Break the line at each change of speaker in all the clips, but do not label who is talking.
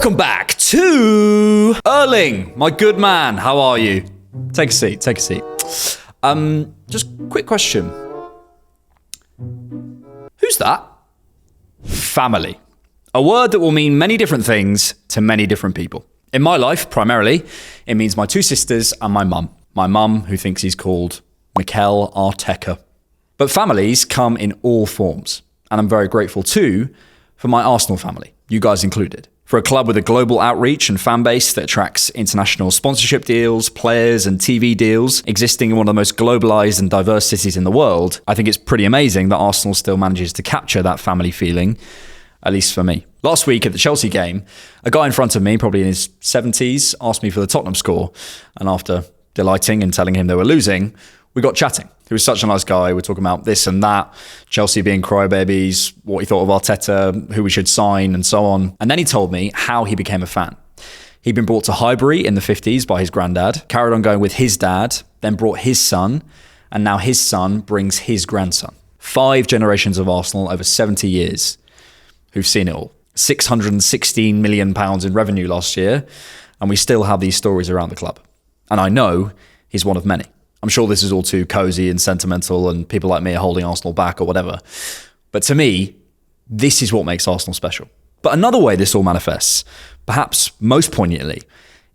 Welcome back to Erling, my good man. How are you? Take a seat. Just quick question. Who's that? Family. A word that will mean many different things to many different people. In my life, primarily, it means my two sisters and my mum. My mum, who thinks he's called Mikel Arteta. But families come in all forms. And I'm very grateful too for my Arsenal family, you guys included. For a club with a global outreach and fan base that attracts international sponsorship deals, players and TV deals, existing in one of the most globalized and diverse cities in the world, I think it's pretty amazing that Arsenal still manages to capture that family feeling, at least for me. Last week at the Chelsea game, a guy in front of me, probably in his 70s, asked me for the Tottenham score. And after delighting and telling him they were losing, we got chatting. He was such a nice guy. We're talking about this and that, Chelsea being crybabies, what he thought of Arteta, who we should sign, and so on. And then he told me how he became a fan. He'd been brought to Highbury in the 50s by his granddad, carried on going with his dad, then brought his son, and now his son brings his grandson. 5 generations of Arsenal over 70 years who've seen it all. £616 million in revenue last year, and we still have these stories around the club. And I know he's one of many. I'm sure this is all too cozy and sentimental and people like me are holding Arsenal back or whatever. But to me, this is what makes Arsenal special. But another way this all manifests, perhaps most poignantly,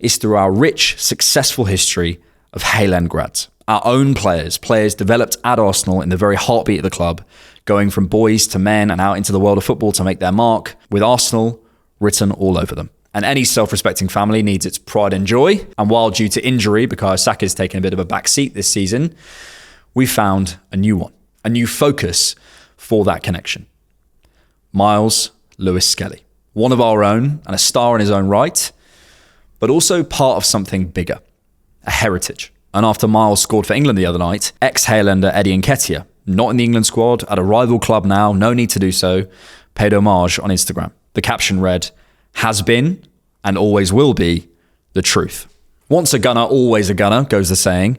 is through our rich, successful history of Hail End grads. Our own players developed at Arsenal in the very heartbeat of the club, going from boys to men and out into the world of football to make their mark, with Arsenal written all over them. And any self-respecting family needs its pride and joy. And while due to injury, Bukayo Saka's taken a bit of a back seat this season, we found a new one, a new focus for that connection. Myles Lewis-Skelly, one of our own and a star in his own right, but also part of something bigger, a heritage. And after Myles scored for England the other night, ex-Hailender Eddie Nketiah, not in the England squad, at a rival club now, no need to do so, paid homage on Instagram. The caption read, "Has been and always will be the truth." Once a gunner, always a gunner, goes the saying.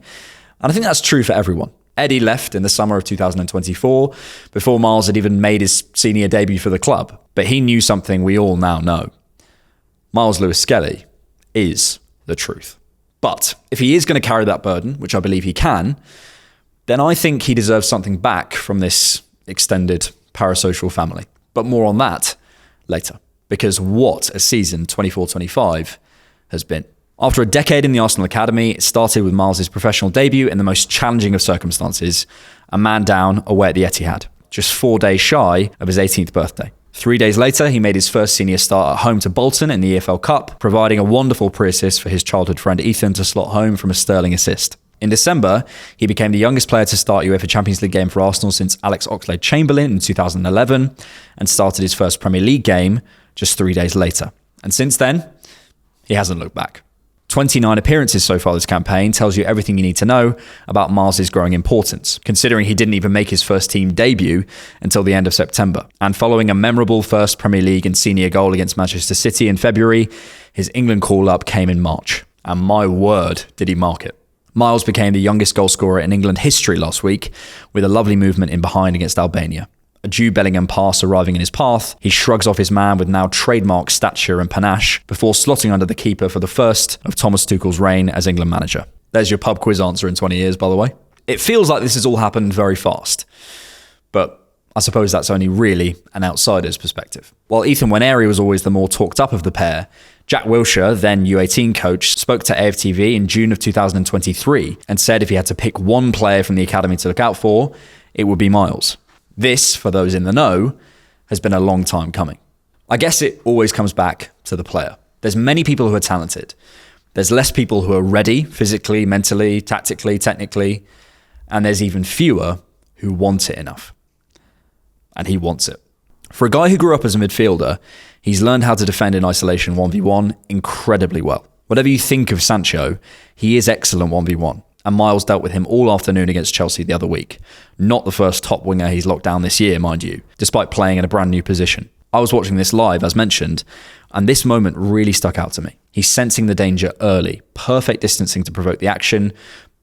And I think that's true for everyone. Eddie left in the summer of 2024, before Myles had even made his senior debut for the club. But he knew something we all now know. Myles Lewis-Skelly is the truth. But if he is going to carry that burden, which I believe he can, then I think he deserves something back from this extended parasocial family. But more on that later. Because what a season 24-25 has been. After a decade in the Arsenal Academy, it started with Myles' professional debut in the most challenging of circumstances, a man down away at the Etihad, just 4 days shy of his 18th birthday. 3 days later, he made his first senior start at home to Bolton in the EFL Cup, providing a wonderful pre-assist for his childhood friend Ethan to slot home from a sterling assist. In December, he became the youngest player to start UEFA Champions League game for Arsenal since Alex Oxlade-Chamberlain in 2011, and started his first Premier League game just 3 days later. And since then, he hasn't looked back. 29 appearances so far this campaign tells you everything you need to know about Myles' growing importance, considering he didn't even make his first team debut until the end of September. And following a memorable first Premier League and senior goal against Manchester City in February, his England call-up came in March. And my word, did he mark it. Myles became the youngest goalscorer in England history last week, with a lovely movement in behind against Albania. A Jude Bellingham pass arriving in his path, he shrugs off his man with now trademark stature and panache before slotting under the keeper for the first of Thomas Tuchel's reign as England manager. There's your pub quiz answer in 20 years, by the way. It feels like this has all happened very fast, but I suppose that's only really an outsider's perspective. While Ethan Nwaneri was always the more talked up of the pair, Jack Wilshere, then U18 coach, spoke to AFTV in June of 2023 and said if he had to pick one player from the academy to look out for, it would be Myles. This, for those in the know, has been a long time coming. I guess it always comes back to the player. There's many people who are talented. There's less people who are ready physically, mentally, tactically, technically, and there's even fewer who want it enough. And he wants it. For a guy who grew up as a midfielder, he's learned how to defend in isolation 1v1 incredibly well. Whatever you think of Sancho, he is excellent 1v1. And Myles dealt with him all afternoon against Chelsea the other week. Not the first top winger he's locked down this year, mind you, despite playing in a brand new position. I was watching this live, as mentioned, and this moment really stuck out to me. He's sensing the danger early, perfect distancing to provoke the action,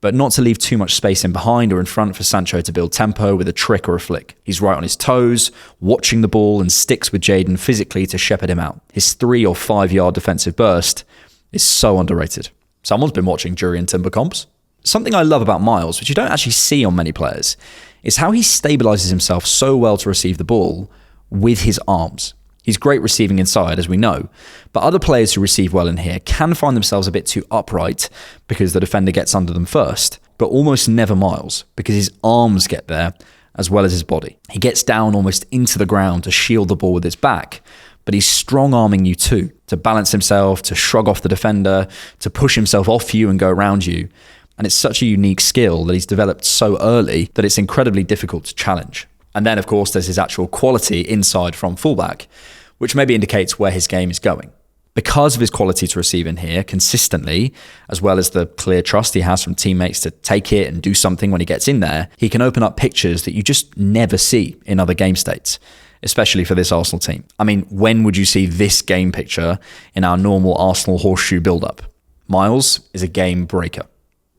but not to leave too much space in behind or in front for Sancho to build tempo with a trick or a flick. He's right on his toes, watching the ball, and sticks with Jadon physically to shepherd him out. His 3 or 5 yard defensive burst is so underrated. Someone's been watching Jury and Timber comps. Something I love about Myles, which you don't actually see on many players, is how he stabilizes himself so well to receive the ball with his arms. He's great receiving inside, as we know, but other players who receive well in here can find themselves a bit too upright because the defender gets under them first, but almost never Myles, because his arms get there as well as his body. He gets down almost into the ground to shield the ball with his back, but he's strong-arming you too, to balance himself, to shrug off the defender, to push himself off you and go around you. And it's such a unique skill that he's developed so early that it's incredibly difficult to challenge. And then, of course, there's his actual quality inside from fullback, which maybe indicates where his game is going. Because of his quality to receive in here consistently, as well as the clear trust he has from teammates to take it and do something when he gets in there, he can open up pictures that you just never see in other game states, especially for this Arsenal team. I mean, when would you see this game picture in our normal Arsenal horseshoe build-up? Myles is a game breaker.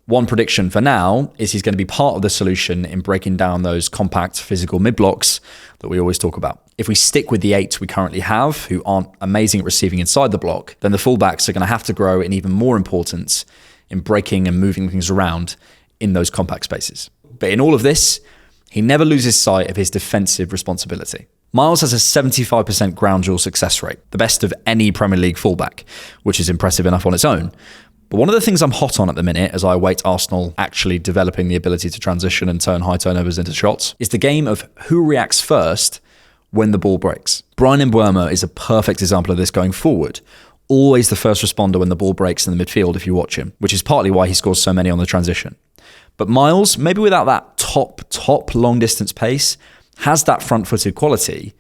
One prediction for now is he's going to be part of the solution in breaking down those compact physical mid-blocks that we always talk about. If we stick with the 8 we currently have, who aren't amazing at receiving inside the block, then the fullbacks are going to have to grow in even more importance in breaking and moving things around in those compact spaces. But in all of this, he never loses sight of his defensive responsibility. Myles has a 75% ground duel success rate, the best of any Premier League fullback, which is impressive enough on its own. But one of the things I'm hot on at the minute, as I await Arsenal actually developing the ability to transition and turn high turnovers into shots, is the game of who reacts first when the ball breaks. Bryan Mbeumo is a perfect example of this going forward. Always the first responder when the ball breaks in the midfield if you watch him, which is partly why he scores so many on the transition. But Myles, maybe without that top long distance pace, has that front-footed quality,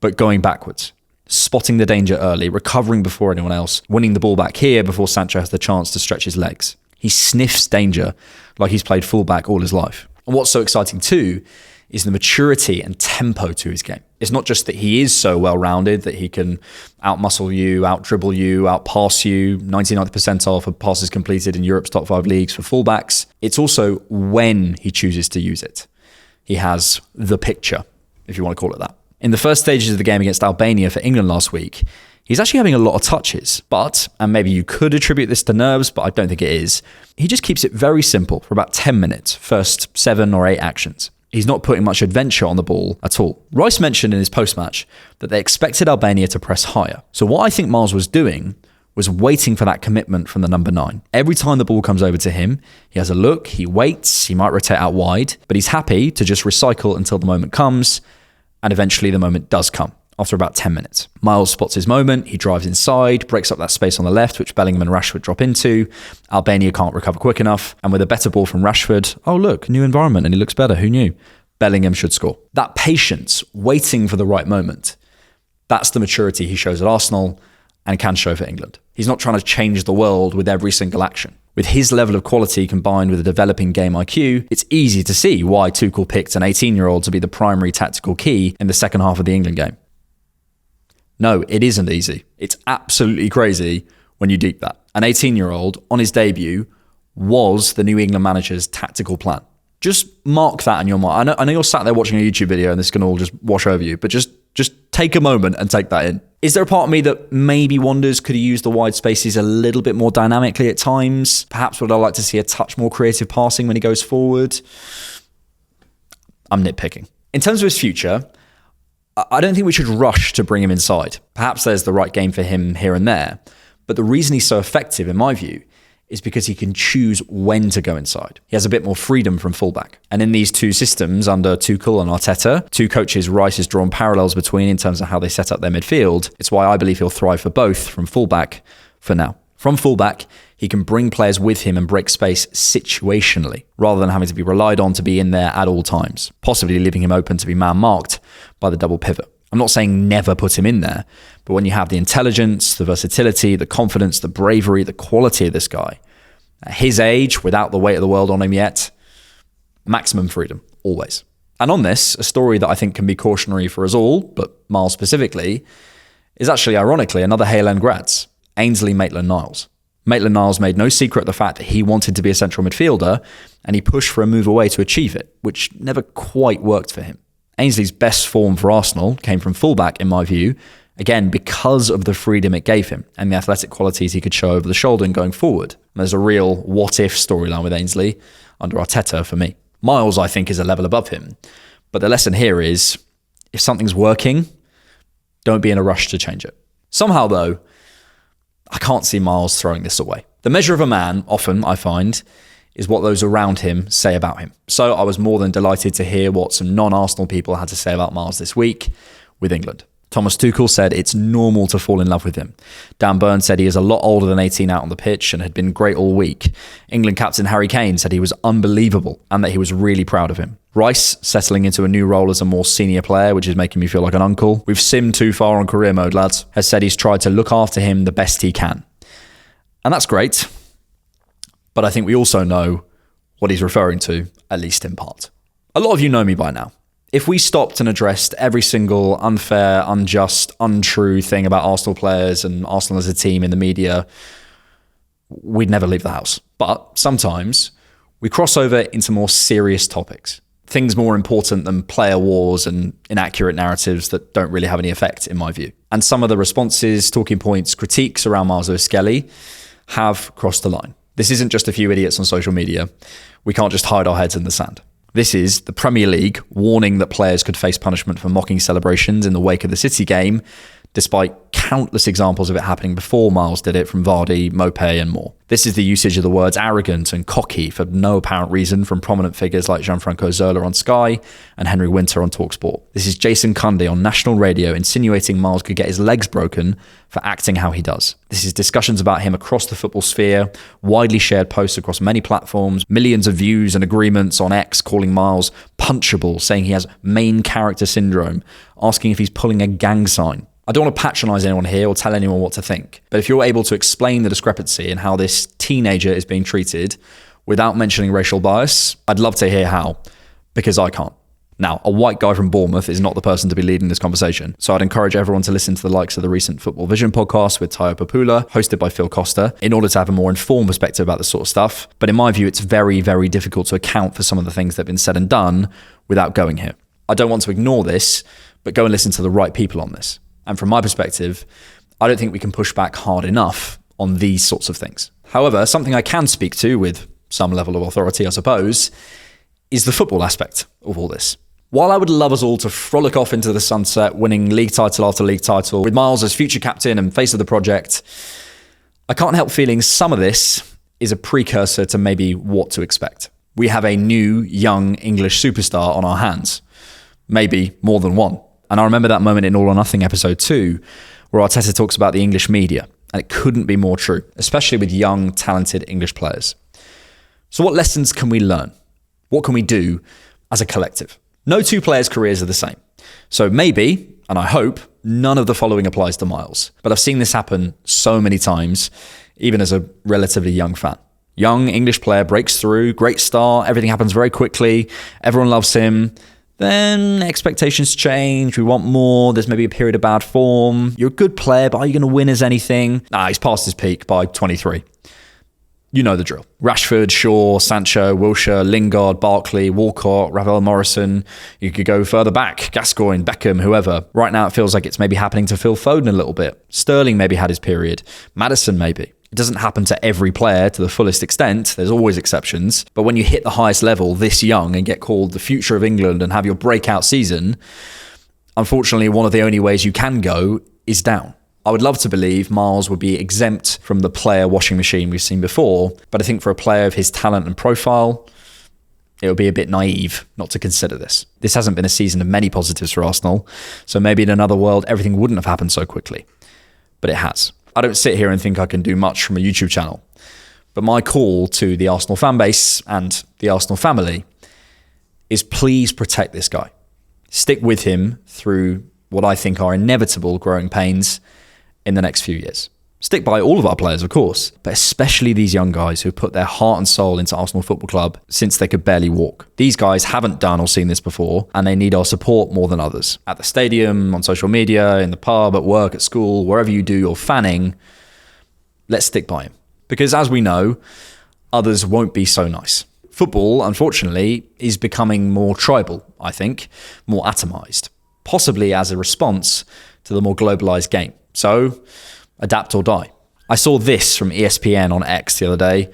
but going backwards. Spotting the danger early, recovering before anyone else, winning the ball back here before Sancho has the chance to stretch his legs. He sniffs danger like he's played fullback all his life. And what's so exciting too is the maturity and tempo to his game. It's not just that he is so well-rounded that he can out-muscle you, out-dribble you, out-pass you, 99th percentile for passes completed in Europe's top 5 leagues for fullbacks. It's also when he chooses to use it. He has the picture, if you want to call it that. In the first stages of the game against Albania for England last week, he's actually having a lot of touches. But, and maybe you could attribute this to nerves, but I don't think it is, he just keeps it very simple for about 10 minutes, first 7 or 8 actions. He's not putting much adventure on the ball at all. Rice mentioned in his post-match that they expected Albania to press higher. So what I think Myles was doing was waiting for that commitment from the number 9. Every time the ball comes over to him, he has a look, he waits, he might rotate out wide, but he's happy to just recycle until the moment comes, and eventually the moment does come, after about 10 minutes. Myles spots his moment, he drives inside, breaks up that space on the left, which Bellingham and Rashford drop into. Albania can't recover quick enough, and with a better ball from Rashford, oh look, new environment, and he looks better, who knew? Bellingham should score. That patience, waiting for the right moment, that's the maturity he shows at Arsenal and can show for England. He's not trying to change the world with every single action. With his level of quality combined with a developing game IQ, it's easy to see why Tuchel picked an 18-year-old to be the primary tactical key in the second half of the England game. No, it isn't easy. It's absolutely crazy when you deep that. An 18-year-old, on his debut, was the New England manager's tactical plan. Just mark that in your mind. I know you're sat there watching a YouTube video and this can all just wash over you, but just take a moment and take that in. Is there a part of me that maybe wonders could he use the wide spaces a little bit more dynamically at times? Perhaps would I like to see a touch more creative passing when he goes forward? I'm nitpicking. In terms of his future, I don't think we should rush to bring him inside. Perhaps there's the right game for him here and there. But the reason he's so effective, in my view, is because he can choose when to go inside. He has a bit more freedom from fullback. And in these two systems, under Tuchel and Arteta, two coaches Rice has drawn parallels between in terms of how they set up their midfield. It's why I believe he'll thrive for both from fullback for now. From fullback, he can bring players with him and break space situationally, rather than having to be relied on to be in there at all times, possibly leaving him open to be man-marked by the double pivot. I'm not saying never put him in there, but when you have the intelligence, the versatility, the confidence, the bravery, the quality of this guy, at his age, without the weight of the world on him yet, maximum freedom, always. And on this, a story that I think can be cautionary for us all, but Myles specifically, is actually, ironically, another Hale End grads, Ainsley Maitland-Niles. Maitland-Niles made no secret of the fact that he wanted to be a central midfielder, and he pushed for a move away to achieve it, which never quite worked for him. Ainsley's best form for Arsenal came from fullback, in my view, again, because of the freedom it gave him and the athletic qualities he could show over the shoulder and going forward. And there's a real what-if storyline with Ainsley under Arteta for me. Myles, I think, is a level above him. But the lesson here is, if something's working, don't be in a rush to change it. Somehow, though, I can't see Myles throwing this away. The measure of a man, often, I find, is what those around him say about him. So I was more than delighted to hear what some non-Arsenal people had to say about Myles this week with England. Thomas Tuchel said it's normal to fall in love with him. Dan Burn said he is a lot older than 18 out on the pitch and had been great all week. England captain Harry Kane said he was unbelievable and that he was really proud of him. Rice, settling into a new role as a more senior player, which is making me feel like an uncle. We've simmed too far on career mode, lads. Has said he's tried to look after him the best he can. And that's great. But I think we also know what he's referring to, at least in part. A lot of you know me by now. If we stopped and addressed every single unfair, unjust, untrue thing about Arsenal players and Arsenal as a team in the media, we'd never leave the house. But sometimes we cross over into more serious topics, things more important than player wars and inaccurate narratives that don't really have any effect, in my view. And some of the responses, talking points, critiques around Myles Lewis-Skelly have crossed the line. This isn't just a few idiots on social media. We can't just hide our heads in the sand. This is the Premier League warning that players could face punishment for mocking celebrations in the wake of the City game, despite countless examples of it happening before Myles did it from Vardy, Mopé and more. This is the usage of the words arrogant and cocky for no apparent reason from prominent figures like Gianfranco Zola on Sky and Henry Winter on TalkSport. This is Jason Cundy on national radio insinuating Myles could get his legs broken for acting how he does. This is discussions about him across the football sphere, widely shared posts across many platforms, millions of views and agreements on X calling Myles punchable, saying he has main character syndrome, asking if he's pulling a gang sign. I don't want to patronise anyone here or tell anyone what to think, but if you're able to explain the discrepancy in how this teenager is being treated without mentioning racial bias, I'd love to hear how, because I can't. Now, a white guy from Bournemouth is not the person to be leading this conversation, so I'd encourage everyone to listen to the likes of the recent Football Vision podcast with Tayo Papula, hosted by Phil Costa, in order to have a more informed perspective about this sort of stuff. But in my view, it's very, very difficult to account for some of the things that have been said and done without going here. I don't want to ignore this, but go and listen to the right people on this. And from my perspective, I don't think we can push back hard enough on these sorts of things. However, something I can speak to with some level of authority, I suppose, is the football aspect of all this. While I would love us all to frolic off into the sunset, winning league title after league title, with Myles as future captain and face of the project, I can't help feeling some of this is a precursor to maybe what to expect. We have a new, young English superstar on our hands. Maybe more than one. And I remember that moment in All or Nothing episode 2, where Arteta talks about the English media, and it couldn't be more true, especially with young, talented English players. So what lessons can we learn? What can we do as a collective? No two players' careers are the same. So maybe, and I hope, none of the following applies to Myles. But I've seen this happen so many times, even as a relatively young fan. Young English player breaks through, great start, everything happens very quickly, everyone loves him. Then expectations change, we want more, there's maybe a period of bad form. You're a good player, but are you going to win as anything? He's past his peak by 23. You know the drill. Rashford, Shaw, Sancho, Wilshere, Lingard, Barkley, Walcott, Ravel Morrison. You could go further back, Gascoigne, Beckham, whoever. Right now it feels like it's maybe happening to Phil Foden a little bit. Sterling maybe had his period. Maddison maybe. It doesn't happen to every player to the fullest extent. There's always exceptions. But when you hit the highest level this young and get called the future of England and have your breakout season, unfortunately, one of the only ways you can go is down. I would love to believe Myles would be exempt from the player washing machine we've seen before, but I think for a player of his talent and profile, it would be a bit naive not to consider this. This hasn't been a season of many positives for Arsenal, so maybe in another world, everything wouldn't have happened so quickly. But it has. I don't sit here and think I can do much from a YouTube channel, but my call to the Arsenal fan base and the Arsenal family is please protect this guy. Stick with him through what I think are inevitable growing pains in the next few years. Stick by all of our players, of course, but especially these young guys who put their heart and soul into Arsenal Football Club since they could barely walk. These guys haven't done or seen this before, and they need our support more than others. At the stadium, on social media, in the pub, at work, at school, wherever you do your fanning, let's stick by him. Because as we know, others won't be so nice. Football, unfortunately, is becoming more tribal, I think, more atomized, possibly as a response to the more globalized game. So, adapt or die. I saw this from ESPN on X the other day,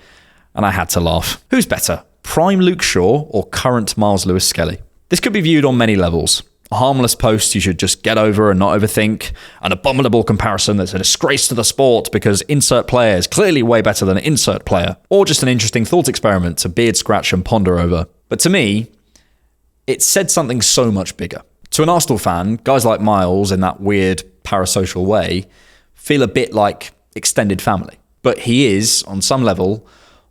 and I had to laugh. Who's better, prime Luke Shaw or current Myles Lewis-Skelly? This could be viewed on many levels. A harmless post you should just get over and not overthink. An abominable comparison that's a disgrace to the sport because insert player is clearly way better than insert player. Or just an interesting thought experiment to beard scratch and ponder over. But to me, it said something so much bigger. To an Arsenal fan, guys like Myles, in that weird parasocial way, feel a bit like extended family. But he is, on some level,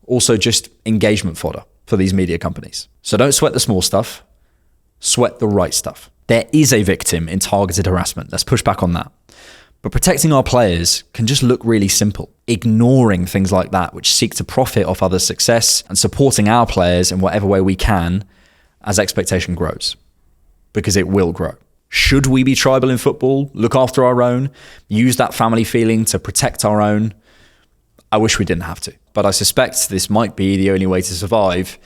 also just engagement fodder for these media companies. So don't sweat the small stuff, sweat the right stuff. There is a victim in targeted harassment. Let's push back on that. But protecting our players can just look really simple. Ignoring things like that, which seek to profit off others' success, and supporting our players in whatever way we can as expectation grows. Because it will grow. Should we be tribal in football, look after our own, use that family feeling to protect our own? I wish we didn't have to. But I suspect this might be the only way to survive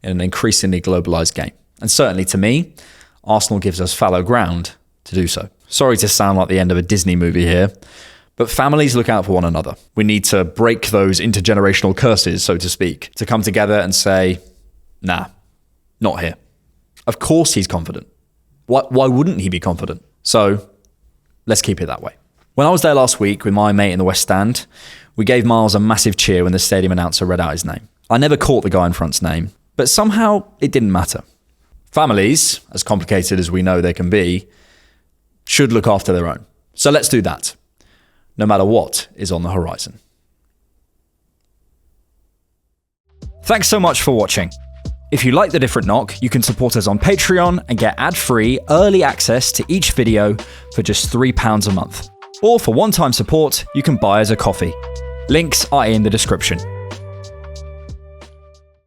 in an increasingly globalized game. And certainly to me, Arsenal gives us fallow ground to do so. Sorry to sound like the end of a Disney movie here, but families look out for one another. We need to break those intergenerational curses, so to speak, to come together and say, nah, not here. Of course he's confident. Why wouldn't he be confident? So let's keep it that way. When I was there last week with my mate in the West Stand, we gave Myles a massive cheer when the stadium announcer read out his name. I never caught the guy in front's name, but somehow it didn't matter. Families, as complicated as we know they can be, should look after their own. So let's do that, no matter what is on the horizon. Thanks so much for watching. If you like The Different Knock, you can support us on Patreon and get ad-free early access to each video for just £3 a month. Or for one-time support, you can buy us a coffee. Links are in the description.